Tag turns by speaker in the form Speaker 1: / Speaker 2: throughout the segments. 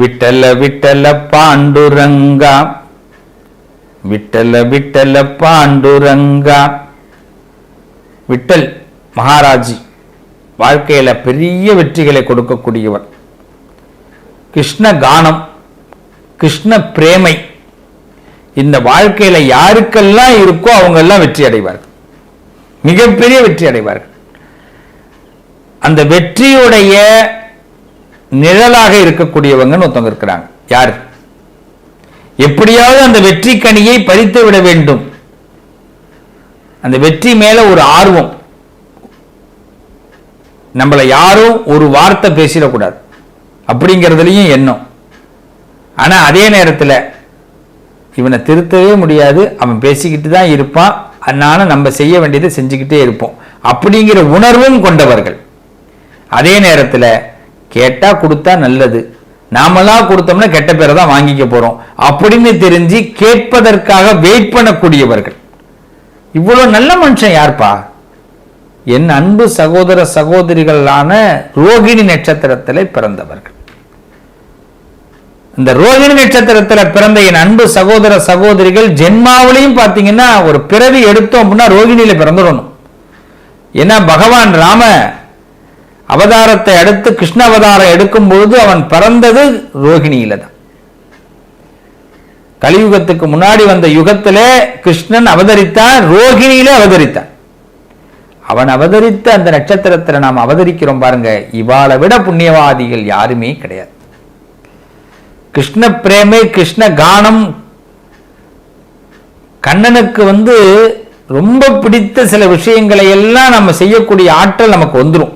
Speaker 1: விட்டல விட்டல பாண்டுரங்கா, விட்டல விட்டல பாண்டுரங்கா. விட்டல் மகாராஜி வாழ்க்கையில பெரிய வெற்றிகளை கொடுக்கக்கூடியவர். கிருஷ்ண கானம், கிருஷ்ண பிரேமை இந்த வாழ்க்கையில யாருக்கெல்லாம் இருக்கோ அவங்க எல்லாம் வெற்றி அடைவார்கள், மிகப்பெரிய வெற்றி அடைவார்கள். அந்த வெற்றியுடைய நிழலாக இருக்கக்கூடியவங்கன்னு ஒருத்தவங்க இருக்கிறாங்க. யார்? எப்படியாவது அந்த வெற்றி கனியை பறித்து விட வேண்டும், அந்த வெற்றி மேல ஒரு ஆர்வம். நம்மள யாரும் ஒரு வார்த்தை பேசிடக்கூடாது அப்படிங்கிறதுலையும் எண்ணம். ஆனா அதே நேரத்தில் இவனை திருத்தவே முடியாது, அவன் பேசிக்கிட்டு தான் இருப்பான், அதனால நம்ம செய்ய வேண்டியதை செஞ்சுக்கிட்டே இருப்போம் அப்படிங்கிற உணர்வும் கொண்டவர்கள். அதே நேரத்தில் கேட்டா கொடுத்தா நல்லது, நாமெல்லாம் கொடுத்தோம்னா கெட்ட பேரை தான் வாங்கிக்க போறோம் அப்படின்னு தெரிஞ்சு கேட்பதற்காக வெயிட் பண்ணக்கூடியவர்கள். இவ்வளவு நல்ல மனுஷன் யார்ப்பா? என் அன்பு சகோதர சகோதரிகளான ரோகிணி நட்சத்திரத்தில் பிறந்தவர்கள். இந்த ரோகிணி நட்சத்திரத்தில் பிறந்த என் அன்பு சகோதர சகோதரிகள் ஜென்மாவிலையும் பார்த்தீங்கன்னா ஒரு பிறவி எடுத்தோம் அப்படின்னா ரோகிணியில பிறந்துடணும். ஏன்னா பகவான் ராம அவதாரத்தை அடுத்து கிருஷ்ண அவதாரம் எடுக்கும் பொழுது அவன் பிறந்தது ரோகிணியில தான். கலியுகத்துக்கு முன்னாடி வந்த யுகத்திலே கிருஷ்ணன் அவதரித்தான், ரோகிணியில அவதரித்தான். அவன் அவதரித்த அந்த நட்சத்திரத்தில் நாம் அவதரிக்கிறோம் பாருங்க, இவாளை விட புண்ணியவாதிகள் யாருமே கிடையாது. கிருஷ்ண பிரேமை, கிருஷ்ண கானம், கண்ணனுக்கு ரொம்ப பிடித்த சில விஷயங்களை எல்லாம் நம்ம செய்யக்கூடிய ஆற்றல் நமக்கு வந்துடும்.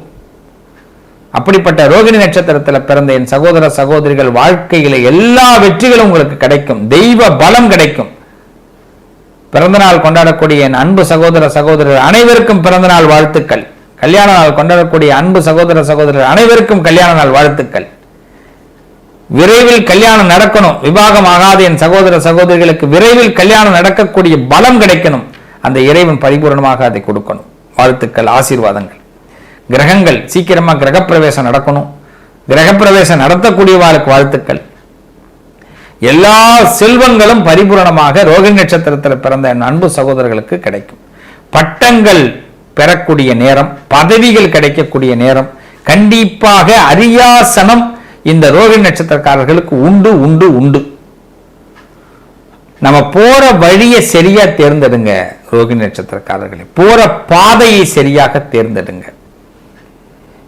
Speaker 1: அப்படிப்பட்ட ரோகிணி நட்சத்திரத்தில் பிறந்த என் சகோதர சகோதரிகள் வாழ்க்கையில எல்லா வெற்றிகளும் உங்களுக்கு கிடைக்கும், தெய்வ பலம் கிடைக்கும். பிறந்தநாள் கொண்டாடக்கூடிய என் அன்பு சகோதர சகோதரர் அனைவருக்கும் பிறந்த நாள் வாழ்த்துக்கள். கல்யாண நாள் கொண்டாடக்கூடிய அன்பு சகோதர சகோதரர் அனைவருக்கும் கல்யாண நாள் வாழ்த்துக்கள். விரைவில் கல்யாணம் நடக்கணும், விவாகம் ஆகாத என் சகோதர சகோதரிகளுக்கு விரைவில் கல்யாணம் நடக்கக்கூடிய பலம் கிடைக்கணும். அந்த இறைவன் பரிபூர்ணமாக அதை கொடுக்கணும். வாழ்த்துக்கள், ஆசீர்வாதங்கள். கிரகங்கள் சீக்கிரமா கிரகப்பிரவேசம் நடக்கணும், கிரகப்பிரவேசம் நடத்தக்கூடியவாருக்கு வாழ்த்துக்கள். எல்லா செல்வங்களும் பரிபூரணமாக ரோகிணி நட்சத்திரத்தில் பிறந்த என் அன்பு சகோதரர்களுக்கு கிடைக்கும். பட்டங்கள் பெறக்கூடிய நேரம், பதவிகள் கிடைக்கக்கூடிய நேரம், கண்டிப்பாக அரியாசனம் இந்த ரோகிணி நட்சத்திரக்காரர்களுக்கு உண்டு உண்டு உண்டு. நம்ம போற வழியை சரியா தேர்ந்தெடுங்க ரோகிணி நட்சத்திரக்காரர்களை, போற பாதையை சரியாக தேர்ந்தெடுங்க.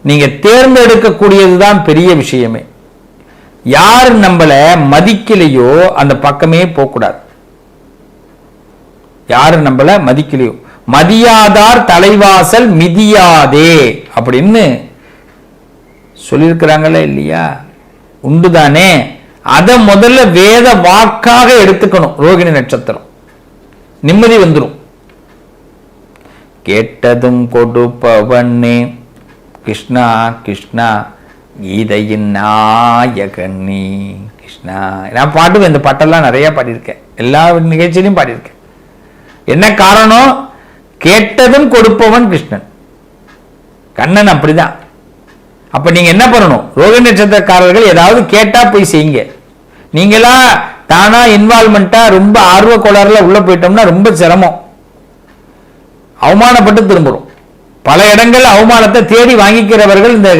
Speaker 1: நீங்க தேர்ந்தெடுக்கக்கூடியதுதான் பெரிய விஷயமே. யார் நம்மள மதிக்கலையோ அந்த பக்கமே போகக்கூடாது. யாரு நம்மள மதிக்கலையோ, மதியாதார் தலைவாசல் மிதியாதே அப்படின்னு சொல்லியிருக்கிறாங்களே இல்லையா? உண்டுதானே? அதை முதல்ல வேத வாக்காக எடுத்துக்கணும். ரோகிணி நட்சத்திரம் நிம்மதி வந்துடும். கேட்டதும் கொடுப்பவனே கிருஷ்ணா கிருஷ்ணா கீதையின் நாயகனே கிருஷ்ணா. நான் பாட்டு இந்த பாட்டெல்லாம் நிறைய பாடியிருக்கேன், எல்லா நிகழ்ச்சியிலையும் பாடியிருக்கேன். என்ன காரணம்? கேட்டதும் கொடுப்பவன் கிருஷ்ணன், கண்ணன் அப்படிதான். அப்ப நீங்க என்ன பண்ணணும்? ரோகிணி நட்சத்திரக்காரர்கள் ஏதாவது கேட்டா போய் செய்யுங்க. நீங்களா தானா இன்வால்மெண்டா ரொம்ப ஆர்வ கோளாறுல உள்ள போயிட்டோம்னா ரொம்ப சிரமம், அவமானப்பட்டு திரும்புறோம். பல இடங்கள் அவமானத்தை தேடி வாங்கிக்கிறவர்கள் இந்த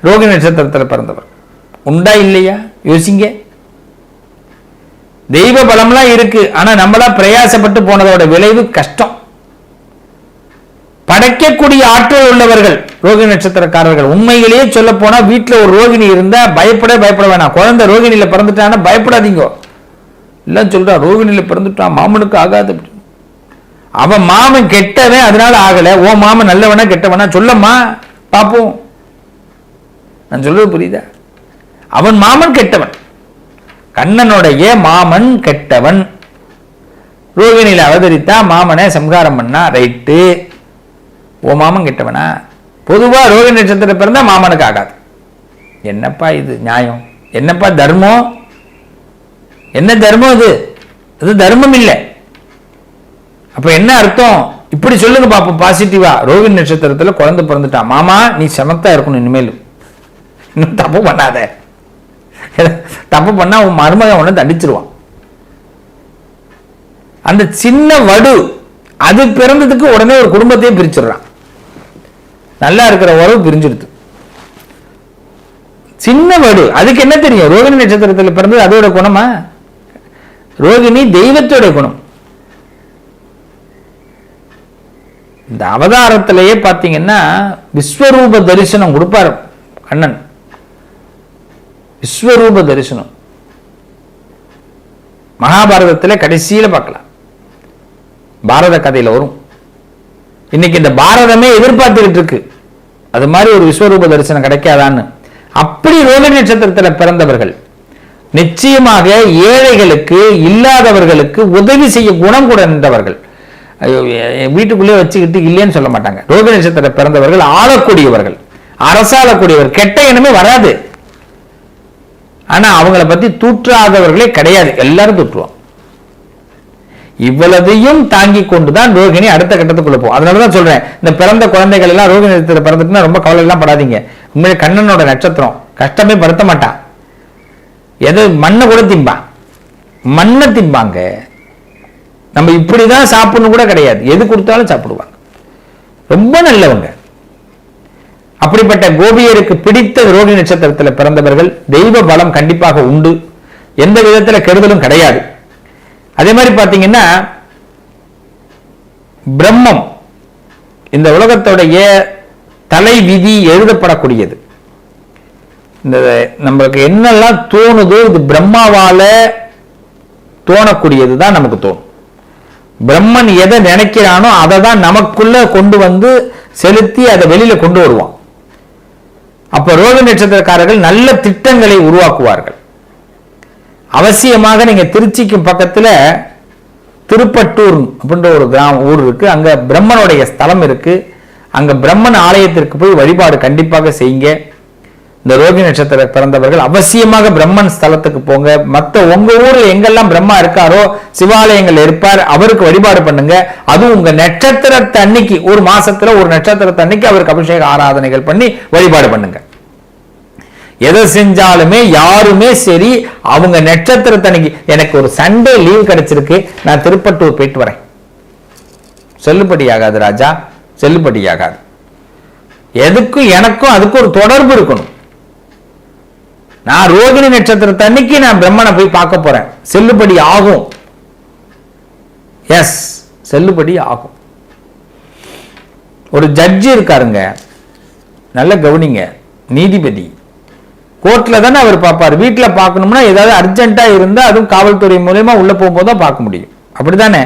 Speaker 1: ரோகிணி நட்சத்திரத்தில் பிறந்தவர். உண்டா இல்லையா? யோசிங்க. தெய்வ பலம்லாம் இருக்கு, ஆனா நம்மளா பிரயாசப்பட்டு போனதோட விளைவு கஷ்டம். படைக்கக்கூடிய ஆற்றல் உள்ளவர்கள் ரோகிணி நட்சத்திரக்காரர்கள். உண்மையிலேயே சொல்ல போனா வீட்டில் ஒரு ரோகிணி இருந்தா பயப்பட வேணாம். குழந்தை ரோகிணியில பிறந்துட்டான்னா பயப்படாதீங்க. எல்லாம் சொல்றா ரோகிணியில பிறந்துட்டான், மாமனுக்கு ஆகாது. அவன் மாமன் கெட்டவன், அதனால ஆகல. ஓ மாமன் நல்லவனா கெட்டவனா சொல்லம்மா பாப்போம். நான் சொல்றது புரியுதா? அவன் மாமன் கெட்டவன், கண்ணனுடைய மாமன் கெட்டவன். ரோகிணியில அவதரித்தா, மாமனை சம்ஹாரம் பண்ணா, ரைட்டு. ஓ மாமன் கெட்டவனா? பொதுவா ரோகிணி நட்சத்திரம் பிறந்தா மாமனுக்கு ஆகாது. என்னப்பா இது நியாயம்? என்னப்பா தர்மம்? என்ன தர்மம் இது? இது தர்மம் இல்லை. அப்ப என்ன அர்த்தம்? இப்படி சொல்லுங்க பாப்போம் பாசிட்டிவா. ரோகிணி நட்சத்திரத்துல குழந்தை பிறந்துட்டான், மாமா நீ சமத்தா இருக்கணும், இனிமேல் இன்னும் தப்பு பண்ணாத, தப்பு பண்ணா உன் மருமகன் உடனே தண்டிச்சிருவான். அந்த சின்ன வடு அது பிறந்ததுக்கு உடனே ஒரு குடும்பத்தையே பிரிச்சிடுறான். நல்லா இருக்கிற உறவு பிரிஞ்சிடுது. சின்ன வடு அதுக்கு என்ன தெரியும்? ரோகிணி நட்சத்திரத்தில் பிறந்தது அதோட குணமா? ரோகிணி தெய்வத்தோட குணம். இந்த அவதாரத்திலேயே பார்த்தீங்கன்னா விஸ்வரூப தரிசனம் கொடுப்பார் கண்ணன். விஸ்வரூப தரிசனம் மகாபாரதத்தில் கடைசியில் பார்க்கலாம். பாரத கதையில வரும். இன்னைக்கு இந்த பாரதமே எதிர்பார்த்துக்கிட்டு இருக்கு அது மாதிரி ஒரு விஸ்வரூப தரிசனம் கிடைக்காதான்னு. அப்படி ரோகிணி நட்சத்திரத்தில் பிறந்தவர்கள் நிச்சயமாக ஏழைகளுக்கு இல்லாதவர்களுக்கு உதவி செய்ய குணம் கூட நின்றவர்கள். வீட்டுக்குள்ளே வச்சுக்கிட்டு இல்லைன்னு சொல்ல மாட்டாங்க. ரோகிணி நட்சத்திரத்தில் பிறந்தவர்கள் ஆளக்கூடியவர்கள், அரசாளக்கூடியவர், கெட்ட எண்ணமே வராது. ஆனா அவங்கள பத்தி தூற்றாதவர்களே கிடையாது, எல்லாரும் தூற்றுவோம். இவ்வளவையும் தாங்கி கொண்டுதான் ரோகிணி அடுத்த கட்டத்துக்குள்ள போகும். அதனாலதான் சொல்றேன், இந்த பிறந்த குழந்தைகள் எல்லாம் ரோகிணி நட்சத்திரத்தில் பிறந்துட்டுனா ரொம்ப கவலை எல்லாம் படாதீங்க. உண்மையிலே கண்ணனோட நட்சத்திரம் கஷ்டமே படுத்த மாட்டான். எது மண்ணை கூட திம்பான், மண்ணை திம்பாங்க. நம்ம இப்படிதான் சாப்பிடணும் கூட கிடையாது, எது கொடுத்தாலும் சாப்பிடுவாங்க. ரொம்ப நல்லவங்க. அப்படிப்பட்ட கோபியருக்கு பிடித்த ரோகிணி நட்சத்திரத்தில் பிறந்தவர்கள் தெய்வ பலம் கண்டிப்பாக உண்டு, எந்த விதத்தில் கெடுதலும் கிடையாது. அதே மாதிரி பார்த்தீங்கன்னா பிரம்மம் இந்த உலகத்துடைய தலை விதி எழுதப்படக்கூடியது. இந்த நம்மளுக்கு என்னெல்லாம் தோணுதோ இது பிரம்மாவால தோணக்கூடியது தான் நமக்கு தோணும். பிரம்மன் எதை நினைக்கிறானோ அதை தான் நமக்குள்ள கொண்டு வந்து செலுத்தி அதை வெளியில கொண்டு வருவான். அப்ப ரோகிணி நட்சத்திரக்காரர்கள் நல்ல திட்டங்களை உருவாக்குவார்கள். அவசியமாக நீங்க திருச்சிக்கு பக்கத்துல திருப்பட்டூர் அப்படின்ற ஒரு ஊர் இருக்கு. அங்க பிரம்மனுடைய ஸ்தலம் இருக்கு. அங்க பிரம்மன் ஆலயத்திற்கு போய் வழிபாடு கண்டிப்பாக செய்யுங்க. இந்த ரோகிணி நட்சத்திர பிறந்தவர்கள் அவசியமாக பிரம்மன் ஸ்தலத்துக்கு போங்க. மற்ற உங்க ஊர்ல எங்கெல்லாம் பிரம்மா இருக்காரோ சிவாலயங்கள் இருப்பார், அவருக்கு வழிபாடு பண்ணுங்க. அது உங்க நட்சத்திரத்தை அன்னைக்கு, ஒரு மாசத்துல ஒரு நட்சத்திரத்தை அன்னைக்கு அவருக்கு அபிஷேக ஆராதனைகள் பண்ணி வழிபாடு பண்ணுங்க. எதை செஞ்சாலுமே யாருமே சரி அவங்க நட்சத்திரத்தை அன்னைக்கு, எனக்கு ஒரு சண்டே லீவ் கிடைச்சிருக்கு, நான் திருப்பட்டூர் போயிட்டு வரேன், செல்லுபடியாகாது ராஜா, செல்லுபடியாகாது. எதுக்கும் எனக்கும் அதுக்கு ஒரு தொடர்பு இருக்கணும். நான் ரோகிணி நட்சத்திரத்தை அன்னைக்கு நான் பிரம்மனை போய் பார்க்க போறேன், செல்லுபடி ஆகும். எஸ், செல்லுபடி ஆகும். ஒரு ஜட்ஜி இருக்காருங்க, நல்ல கவனிங்க, நீதிபதி. கோர்ட்ல தானே அவர் பார்ப்பார். வீட்டில் பார்க்கணும்னா ஏதாவது அர்ஜென்ட்டா இருந்தா அதுவும் காவல்துறை மூலமா உள்ள போகும்போது தான் பார்க்க முடியும். அப்படித்தானே?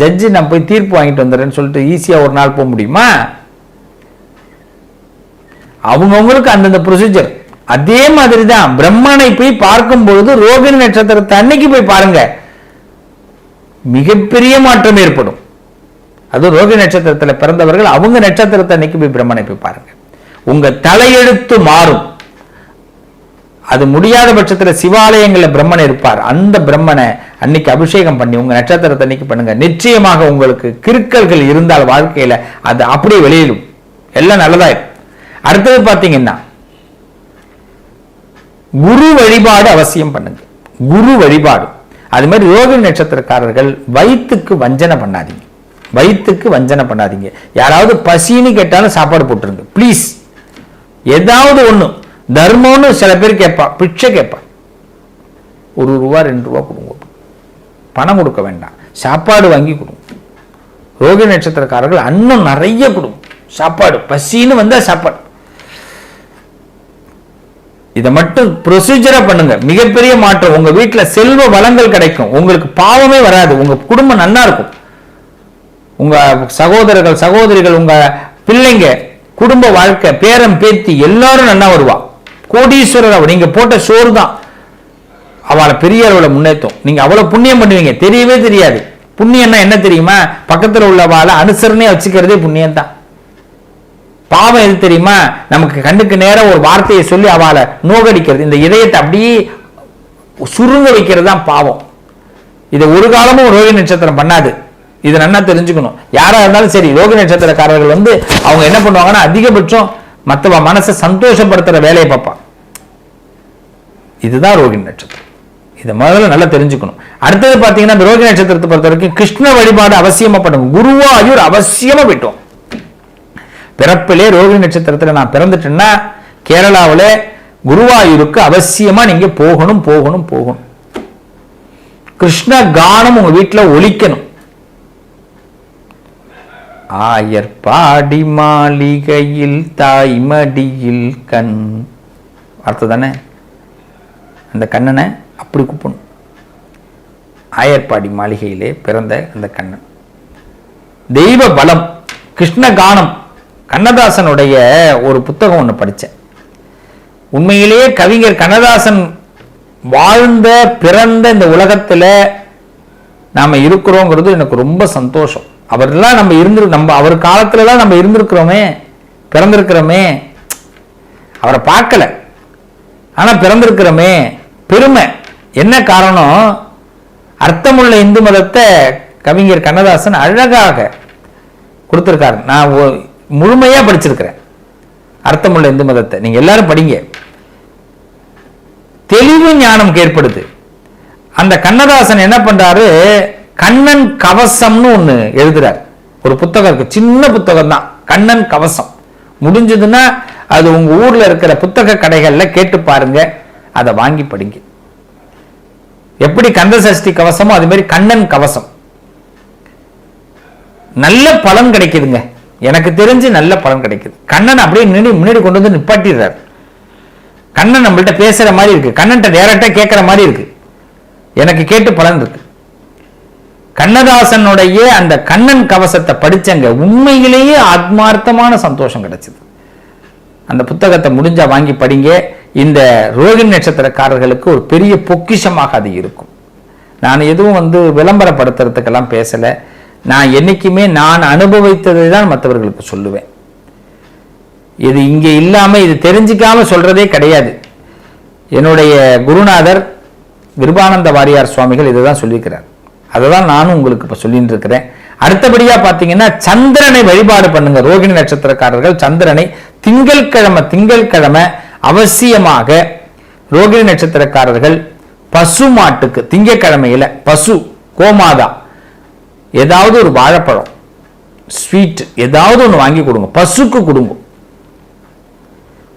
Speaker 1: ஜட்ஜி நான் போய் தீர்ப்பு வாங்கிட்டு வந்துடுறேன்னு சொல்லிட்டு ஈஸியா ஒரு நாள் போக முடியுமா? அவங்கவுங்களுக்கு அந்தந்த ப்ரொசீஜர். அதே மாதிரி தான் பிரம்மனை போய் பார்க்கும் பொழுது ரோகிணி நட்சத்திரத்தை அன்னைக்கு போய் பாருங்க, மிகப்பெரிய மாற்றம் ஏற்படும். அது ரோகிணி நட்சத்திரத்தில் பிறந்தவர்கள் அவங்க நட்சத்திரத்தை அன்னைக்கு போய் பிரம்மனை போய் பாருங்க, உங்க தலையெழுத்து மாறும். அது முடியாத பட்சத்தில் சிவாலயங்களில் பிரம்மன் இருப்பார், அந்த பிரம்மனை அன்னைக்கு அபிஷேகம் பண்ணி உங்க நட்சத்திரத்தை அன்னைக்கு பண்ணுங்க. நிச்சயமாக உங்களுக்கு கிறுக்கல்கள் இருந்தால் வாழ்க்கையில அது அப்படியே வெளியிடும், எல்லாம் நல்லதாயிரும். அடுத்தது பார்த்தீங்கன்னா குரு வழிபாடு அவசியம் பண்ணுங்க, குரு வழிபாடு. அது மாதிரி ரோகிணி நட்சத்திரக்காரர்கள் வயிற்றுக்கு வஞ்சனை பண்ணாதீங்க, வயிற்றுக்கு வஞ்சனை பண்ணாதீங்க. யாராவது பசின்னு கேட்டாலும் சாப்பாடு போட்டுருங்க பிளீஸ். ஏதாவது ஒண்ணு தர்மம்னு சில பேர் கேட்பா, பிச்சை கேட்பா, ₹1 ₹2 கொடுங்க, பணம் கொடுக்க வேண்டாம், சாப்பாடு வாங்கி கொடுங்க. ரோகிணி நட்சத்திரக்காரர்கள் அன்னம் நிறைய கொடுங்க, சாப்பாடு, பசின்னு வந்தா சாப்பாடு. இதை மட்டும் ப்ரொசீஜரா பண்ணுங்க, மிகப்பெரிய மாற்றம். உங்க வீட்டுல செல்வ வளங்கள் கிடைக்கும், உங்களுக்கு பாவமே வராது, உங்க குடும்பம் நல்லா இருக்கும். உங்க சகோதரர்கள் சகோதரிகள் உங்க பிள்ளைங்க குடும்ப வாழ்க்கை பேரம் பேத்தி எல்லாரும் நல்லா வருவா. கோடீஸ்வரர் நீங்க போட்ட சோறு தான் அவளை பெரிய அளவில் முன்னேற்றும். நீங்க அவ்வளவு புண்ணியம் பண்ணுவீங்க, தெரியவே தெரியாது. புண்ணியம்னா என்ன தெரியுமா? பக்கத்தில் உள்ளவாளை அனுசரணையா வச்சுக்கிறதே புண்ணியம் தான். பாவம் எது தெரியுமா? நமக்கு கண்ணுக்கு நேரம் ஒரு வார்த்தையை சொல்லி அவளை நோகடிக்கிறது, இந்த இதயத்தை அப்படியே சுருங்க வைக்கிறது தான் பாவம். இதை ஒரு காலமும் ரோகிணி நட்சத்திரம் பண்ணாது, இதை நல்லா தெரிஞ்சுக்கணும். யாரா இருந்தாலும் சரி, ரோகிணி நட்சத்திரக்காரர்கள் அவங்க என்ன பண்ணுவாங்கன்னா அதிகபட்சம் மற்றவ மனசை சந்தோஷப்படுத்துற வேலையை பார்ப்பான். இதுதான் ரோகிணி நட்சத்திரம். இதை முதல்ல நல்லா தெரிஞ்சுக்கணும். அடுத்தது பார்த்தீங்கன்னா இந்த ரோகிணி நட்சத்திரத்தை பொறுத்த வரைக்கும் கிருஷ்ண வழிபாடு அவசியமா பண்ணுங்க. குருவாயூர் அவசியமா போயிட்டோம். பிறப்பிலே ரோகிணி நட்சத்திரத்தில் நான் பிறந்துட்டேன்னா கேரளாவில் குருவாயூருக்கு அவசியமா நீங்க போகணும் போகணும் போகணும். கிருஷ்ண கானம் உங்க வீட்டில் ஒலிக்கணும். ஆயர்பாடி மாளிகையில் தாய்மடியில் கண், அர்த்தம் தானே? அந்த கண்ணனை அப்படி கூப்பிடணும். ஆயர்பாடி மாளிகையிலே பிறந்த அந்த கண்ணன். தெய்வ பலம், கிருஷ்ண கானம். கண்ணதாசனுடைய ஒரு புத்தகம் ஒன்று படித்தேன். உண்மையிலேயே கவிஞர் கண்ணதாசன் வாழ்ந்த பிறந்த இந்த உலகத்தில் நாம இருக்கிறோங்கிறது எனக்கு ரொம்ப சந்தோஷம். அவரெல்லாம் நம்ம அவர் காலத்துலலாம் நம்ம இருந்திருக்கிறோமே, பிறந்திருக்கிறோமே. அவரை பார்க்கல, ஆனா பிறந்திருக்கிறோமே, பெருமை. என்ன காரணம்? அர்த்தமுள்ள இந்து மதத்தை கவிஞர் கண்ணதாசன் அழகாக கொடுத்திருக்காரு. நான் முழுமையா படிச்சிருக்கிறேன் அர்த்தமுள்ள இந்து மதத்தை. நீங்க எல்லாரும் படிங்க. தெளிவு ஞானம் ஏற்படுது. அந்த கண்ணதாசன் என்ன பண்றாரு, கண்ணன் கவசம்னு ஒண்ணு எழுதுறார். ஒரு புத்தகம் இருக்கு, சின்ன புத்தகம் தான், கண்ணன் கவசம். முடிஞ்சதுன்னா அது உங்க ஊர்ல இருக்கிற புத்தக கடைகள்ல கேட்டு பாருங்க, அதை வாங்கி படிங்க. எப்படி கந்த சஷ்டி கவசமோ அது மாதிரி கண்ணன் கவசம். நல்ல பலன் கிடைக்குதுங்க. எனக்கு தெரிஞ்சு நல்ல பலன் கிடைக்குது. கண்ணன் அப்படியே முன்னாடி கொண்டு வந்து நிப்பாட்டிடுறாரு. கண்ணன் நம்மள்ட்ட பேசுற மாதிரி இருக்கு, கண்ணன்ட்ட டைரக்டா கேட்கிற மாதிரி இருக்கு. எனக்கு கேட்டு பலன் இருக்கு. கண்ணதாசனுடைய அந்த கண்ணன் கவசத்தை படிச்சங்க, உண்மையிலேயே ஆத்மார்த்தமான சந்தோஷம் கிடைச்சது. அந்த புத்தகத்தை முடிஞ்சா வாங்கி படிங்க. இந்த ரோகிணி நட்சத்திரக்காரர்களுக்கு ஒரு பெரிய பொக்கிஷமாக அது இருக்கும். நான் எதுவும் விளம்பரப்படுத்துறதுக்கெல்லாம் பேசல. நான் என்னைக்குமே நான் அனுபவித்ததை தான் மற்றவர்களுக்கு சொல்லுவேன். இது இங்க இல்லாம இது தெரிஞ்சிக்காம சொல்றதே கிடையாது. என்னுடைய குருநாதர் கிருபானந்த வாரியார் சுவாமிகள் இதுதான் சொல்லியிருக்கிறார். அதை தான் நானும் உங்களுக்கு இப்ப சொல்லிட்டு இருக்கிறேன். அடுத்தபடியா பாத்தீங்கன்னா சந்திரனை வழிபாடு பண்ணுங்க. ரோகிணி நட்சத்திரக்காரர்கள் சந்திரனை திங்கட்கிழமை அவசியமாக ரோகிணி நட்சத்திரக்காரர்கள் பசு மாட்டுக்கு திங்கட்கிழமையில பசு கோமாதா ஏதாவது ஒரு வாழைப்பழம் ஸ்வீட் ஏதாவது ஒன்று வாங்கி கொடுங்க, பசுக்கு கொடுங்க.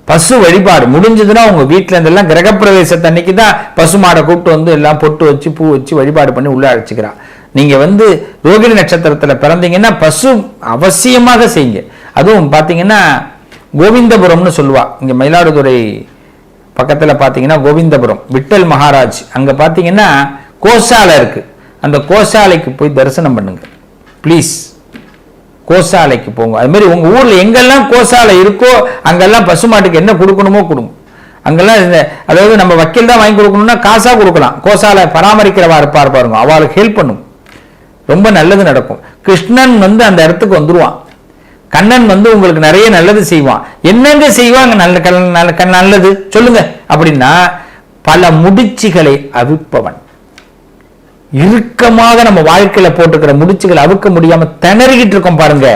Speaker 1: பசு வழிபாடு முடிஞ்சதுன்னா உங்க வீட்டுல இருந்தெல்லாம் கிரகப்பிரவேசத்தை அன்னைக்கு தான் பசு மாடை கூப்பிட்டு எல்லாம் பொட்டு வச்சு பூ வச்சு வழிபாடு பண்ணி உள்ள அழைச்சிக்கிறான். நீங்க ரோகிணி நட்சத்திரத்துல பிறந்தீங்கன்னா பசு அவசியமாக செய்யுங்க. அதுவும் பாத்தீங்கன்னா கோவிந்தபுரம்னு சொல்லுவா, இங்க மயிலாடுதுறை பக்கத்துல பாத்தீங்கன்னா கோவிந்தபுரம் விட்டல் மகாராஜ், அங்க பாத்தீங்கன்னா கோசாலை இருக்கு. அந்த கோசாலைக்கு போய் தரிசனம் பண்ணுங்க பிளீஸ். கோசாலைக்கு போங்க. அது மாதிரி உங்க ஊர்ல எங்கெல்லாம் கோசாலை இருக்கோ அங்கெல்லாம் பசுமாட்டுக்கு என்ன கொடுக்கணுமோ கொடுங்க. அங்கெல்லாம் அதாவது நம்ம வக்கீல் தான் வாங்கி கொடுக்கணும்னா காசா கொடுக்கலாம். கோசாலை பராமரிக்கிறவா இருப்பார் பாருங்க, அவளுக்கு ஹெல்ப் பண்ணும், ரொம்ப நல்லது நடக்கும். கிருஷ்ணன் அந்த இடத்துக்கு வந்துருவான். கண்ணன் உங்களுக்கு நிறைய நல்லது செய்வான். என்னங்க செய்வாங்க நல்லது சொல்லுங்க அப்படின்னா, பல முடிச்சுகளை அவிப்பவன். இறுக்கமாக நம்ம வாழ்க்கையில போட்டுக்கிற முடிச்சுகளை அவுக்க முடியாம திணறிக்கிட்டு இருக்கோம் பாருங்க.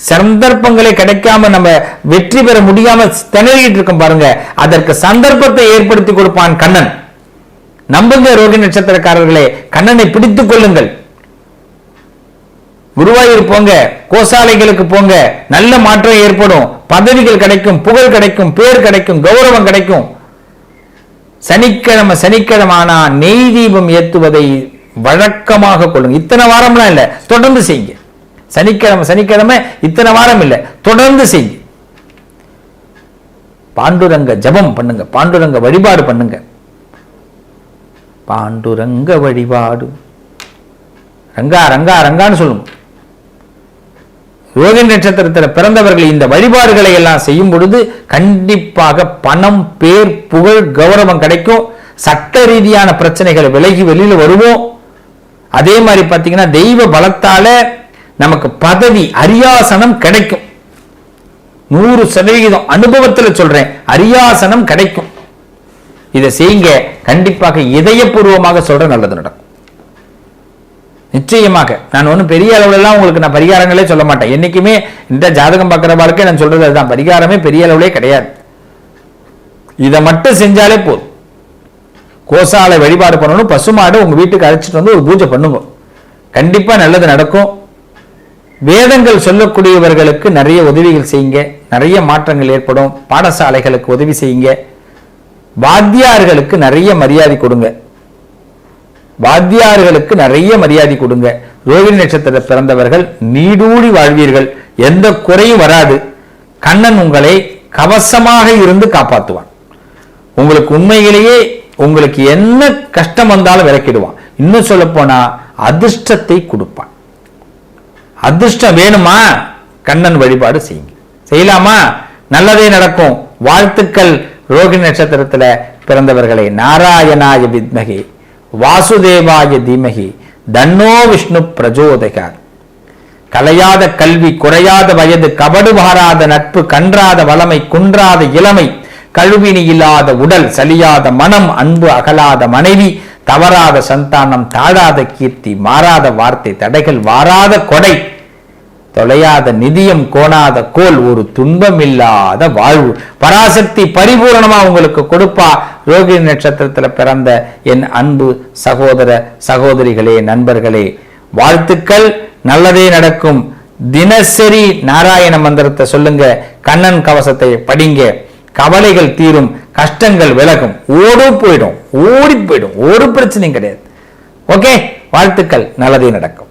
Speaker 1: சந்தர்ப்பங்களை கிடைக்காம நம்ம வெற்றி பெற முடியாம திணறிக்கிட்டு இருக்கோம் பாருங்க. அதற்கு சந்தர்ப்பத்தை ஏற்படுத்தி கொடுப்பான் கண்ணன். நம்புங்க ரோகிணி நட்சத்திரக்காரர்களே, கண்ணனை பிடித்துக் கொள்ளுங்கள். குருவாயூர் போங்க, கோசாலைகளுக்கு போங்க, நல்ல மாற்றம் ஏற்படும். பதவிகள் கிடைக்கும், புகழ் கிடைக்கும், பேர் கிடைக்கும், கௌரவம் கிடைக்கும். சனிக்கிழமை ஆனா நெய் தீபம் ஏத்துவதை வழக்கமாக கொள்ளுங்க. இத்தனை வாரம்லாம் இல்ல, தொடர்ந்து செய்யுங்க. சனிக்கிழமை இத்தனை வாரம் இல்ல, தொடர்ந்து செய்யுங்க. பாண்டுரங்க ஜபம் பண்ணுங்க, பாண்டுரங்க வழிபாடு பண்ணுங்க. பாண்டுரங்க வழிபாடு, ரங்கா ரங்கா ரங்கான்னு சொல்லுங்க. ரோகிணி நட்சத்திரத்தில் பிறந்தவர்கள் இந்த வழிபாடுகளை எல்லாம் செய்யும் பொழுது கண்டிப்பாக பணம், பேர், புகழ், கௌரவம் கிடைக்கும். சட்ட ரீதியான பிரச்சனைகளை விலகி வெளியில வருவோம். அதே மாதிரி பாத்தீங்கன்னா தெய்வ பலத்தால நமக்கு பதவி, அரியாசனம் கிடைக்கும். 100% அனுபவத்தில் சொல்றேன், அரியாசனம் கிடைக்கும். இதை செய்யுங்க, கண்டிப்பாக இதயபூர்வமாக சொல்ற நல்லது நடக்கும். நிச்சயமாக. நான் ஒன்றும் பெரிய அளவுல எல்லாம் உங்களுக்கு நான் பரிகாரங்களே சொல்ல மாட்டேன். என்னைக்குமே இந்த ஜாதகம் பார்க்கிற வாழ்க்கை நான் சொல்றது அதுதான். பரிகாரமே பெரிய அளவுலே கிடையாது. இதை மட்டும் செஞ்சாலே போதும். கோசாலை வழிபாடு பண்ணணும். பசுமாடு உங்க வீட்டுக்கு அழைச்சிட்டு வந்து ஒரு பூஜை பண்ணுங்க, கண்டிப்பா நல்லது நடக்கும். வேதங்கள் சொல்லக்கூடியவர்களுக்கு நிறைய உதவிகள் செய்யுங்க, நிறைய மாற்றங்கள் ஏற்படும். பாடசாலைகளுக்கு உதவி செய்யுங்க. வாத்தியார்களுக்கு நிறைய மரியாதை கொடுங்க, வாத்தியார்களுக்கு நிறைய மரியாதை கொடுங்க. ரோகிணி நட்சத்திர பிறந்தவர்கள் நீடூழி வாழ்வீர்கள், எந்த குறையும் வராது. கண்ணன் உங்களை கவசமாக இருந்து காப்பாற்றுவான். உங்களுக்கு உண்மையிலேயே உங்களுக்கு என்ன கஷ்டம் வந்தாலும் விலக்கிடுவான். இன்னும் சொல்ல போனா அதிர்ஷ்டத்தை கொடுப்பான். அதிர்ஷ்டம் வேணுமா? கண்ணன் வழிபாடு செய்யுங்க. செய்யலாமா? நல்லதே நடக்கும். வாழ்த்துக்கள். ரோகிணி நட்சத்திரத்துல பிறந்தவர்களை. நாராயணாய வித்மகி வாசுதேவாய தீமகி தன்னோ விஷ்ணு பிரஜோதகார். கலையாத கல்வி, குறையாத வயது, கபடு மாறாத நட்பு, கன்றாத வளமை, குன்றாத இளமை, கழுவினி இல்லாத உடல், சலியாத மனம், அன்பு அகலாத மனைவி, தவறாத சந்தானம், தாழாத கீர்த்தி, மாறாத வார்த்தை, தடைகள் வாராத கொடை, தொலையாத நிதியம், கோணாத கோல், ஒரு துன்பமில்லாத வாழ்வு. பராசக்தி பரிபூரணமா உங்களுக்கு கொடுப்பா. ரோகிணி நட்சத்திரத்துல பிறந்த என் அன்பு சகோதர சகோதரிகளே, நண்பர்களே, வாழ்த்துக்கள். நல்லதே நடக்கும். தினசரி நாராயண மந்திரத்தை சொல்லுங்க, கண்ணன் கவசத்தை படிங்க, கவலைகள் தீரும், கஷ்டங்கள் விலகும், ஓடி போயிடும். ஒரு பிரச்சனையும் கிடையாது. ஓகே, வாழ்த்துக்கள். நல்லதே நடக்கும்.